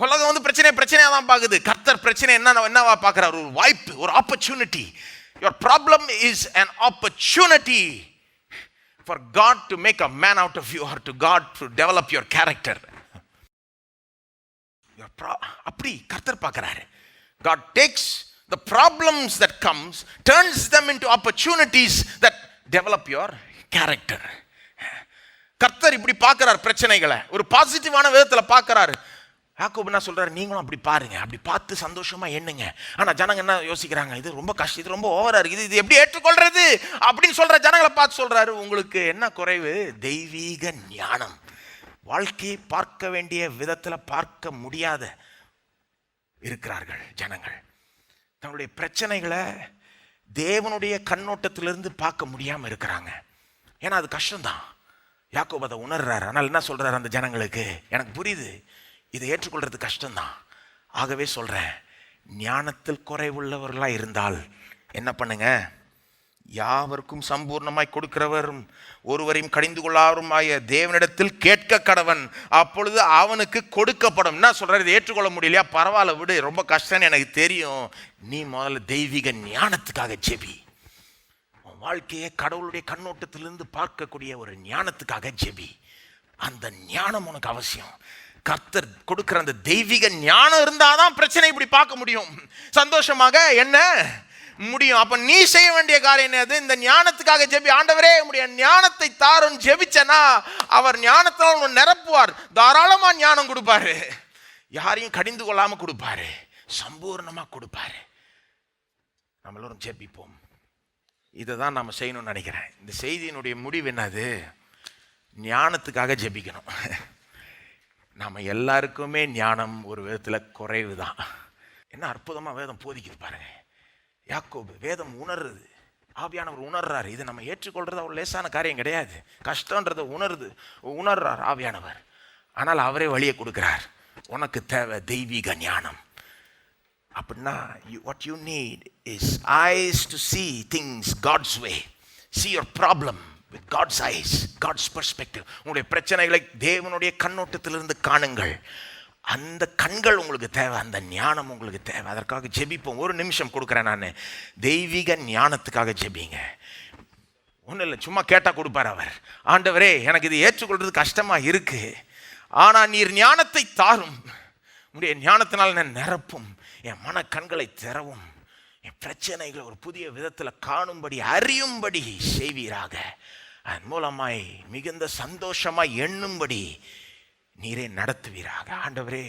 உலகம் வந்து பிரச்சனையா தான் பார்க்குது. கர்த்தர் பிரச்சனை என்னவா பார்க்கிறார்? ஒரு வாய்ப்பு, ஒரு opportunity. Your problem is an opportunity for God to make a man out of you, or to God to develop your character. அப்படி கர்த்தர் பார்க்கிறாரு. God takes the problems that comes, turns them into opportunities that develop your character. கர்த்தர் இப்படி பார்க்கிறார் பிரச்சனைகளை, ஒரு பாசிட்டிவான விதத்துல பார்க்கிறாரு. யாக்கோபு என்ன சொல்றாரு? நீங்களும் அப்படி பாருங்க, அப்படி பார்த்து சந்தோஷமா எண்ணுங்க. ஆனா ஜனங்க என்ன யோசிக்கிறாங்க? இது ரொம்ப கஷ்டம், இது ரொம்ப ஓவரா இருக்குது, இது எப்படி ஏற்றுக்கொள்றது அப்படின்னு சொல்ற ஜனங்களை பார்த்து சொல்றாரு, உங்களுக்கு என்ன குறைவு? தெய்வீக ஞானம். வாழ்க்கையை பார்க்க வேண்டிய விதத்துல பார்க்க முடியாத இருக்கிறார்கள் ஜனங்கள். தங்களுடைய பிரச்சனைகளை தேவனுடைய கண்ணோட்டத்திலிருந்து பார்க்க முடியாம இருக்கிறாங்க. ஏன்னா அது கஷ்டம்தான். யாக்கோபு அதை உணர்றாரு. ஆனால் என்ன சொல்றாரு அந்த ஜனங்களுக்கு? எனக்கு புரியுது, இதை ஏற்றுக்கொள்றது கஷ்டம்தான். ஆகவே சொல்றேன், ஞானத்தில் குறைவுள்ளவர்களாக இருந்தால் என்ன பண்ணுங்க? யாவருக்கும் சம்பூர்ணமாய் கொடுக்கிறவரும் ஒருவரையும் கடிந்து கொள்ளாருமாய தேவனிடத்தில் கேட்க கடவன், அப்பொழுது அவனுக்கு கொடுக்கப்படும். என்ன சொல்றாரு? இதை ஏற்றுக்கொள்ள முடியலையா? பரவாயில்ல விடு, ரொம்ப கஷ்டம்னு எனக்கு தெரியும். நீ முதல்ல தெய்வீக ஞானத்துக்காக ஜெபி. வாழ்க்கையை கடவுளுடைய கண்ணோட்டத்திலிருந்து பார்க்கக்கூடிய ஒரு ஞானத்துக்காக ஜெபி. அந்த ஞானம் உனக்கு அவசியம். கர்த்தர் கொடுக்கிற அந்த தெய்வீக ஞானம் இருந்தாதான் பிரச்சனை இப்படி பார்க்க முடியும், சந்தோஷமாக என்ன முடியும். அப்ப நீ செய்ய வேண்டிய காரியம் என்னது? இந்த ஞானத்துக்காக ஜெபி. ஆண்டவரே உம்முடைய ஞானத்தை தாரும் ஜெபிச்சனா அவர் ஞானத்தால் நிரப்புவார். தாராளமா ஞானம் கொடுப்பாரு, யாரையும் கடிந்து கொள்ளாம கொடுப்பாரு, சம்பூர்ணமா கொடுப்பாரு. நம்ம எல்லோரும் ஜெபிப்போம். இதை தான் நம்ம செய்யணும்னு நினைக்கிறேன். இந்த செய்தியினுடைய முடிவு என்னது? ஞானத்துக்காக ஜெபிக்கணும். நம்ம எல்லாருக்குமே ஞானம் ஒரு விதத்தில் குறைவு தான். என்ன அற்புதமாக வேதம் போதிக்குது பாருங்க. யாக்கோபு வேதம் உணர்றது, ஆவியானவர் உணர்றாரு. இது நம்ம ஏற்றுக்கொள்றது ஒரு லேசான காரியம் கிடையாது. கஷ்டன்றதை உணர்றார் ஆவியானவர். ஆனால் அவரே வழியை கொடுக்கிறார். உனக்கு தேவை தெய்வீக ஞானம். அப்படின்னா what you need is eyes to see things God's way. See your problem with God's eyes, God's perspective. உங்களுடைய பிரச்சனைகளை தேவனுடைய கண்ணோட்டத்திலிருந்து காணுங்கள். அந்த கண்கள் உங்களுக்கு தேவை, அந்த ஞானம் உங்களுக்கு தேவை. அதற்காக ஜெபிப்போம். ஒரு நிமிஷம் கொடுக்குறேன் நான். தெய்வீக ஞானத்துக்காக ஜெபிங்க. ஒன்றும் இல்லை, சும்மா கேட்டால் கொடுப்பார் அவர். ஆண்டவரே எனக்கு இது ஏற்றுக்கொள்றது கஷ்டமா இருக்கு, ஆனா நீர் ஞானத்தை தாரும், உங்களுடைய ஞானத்தினால் நான் நிரப்பும், என் மன கண்களை திறவும், என் பிரச்சனைகளை ஒரு புதிய விதத்தில் காணும்படி அறியும்படி செய்வீராக. அதன் மூலமாய் மிகுந்த சந்தோஷமாய் எண்ணும்படி நீரே நடத்துவீராக. ஆண்டவரே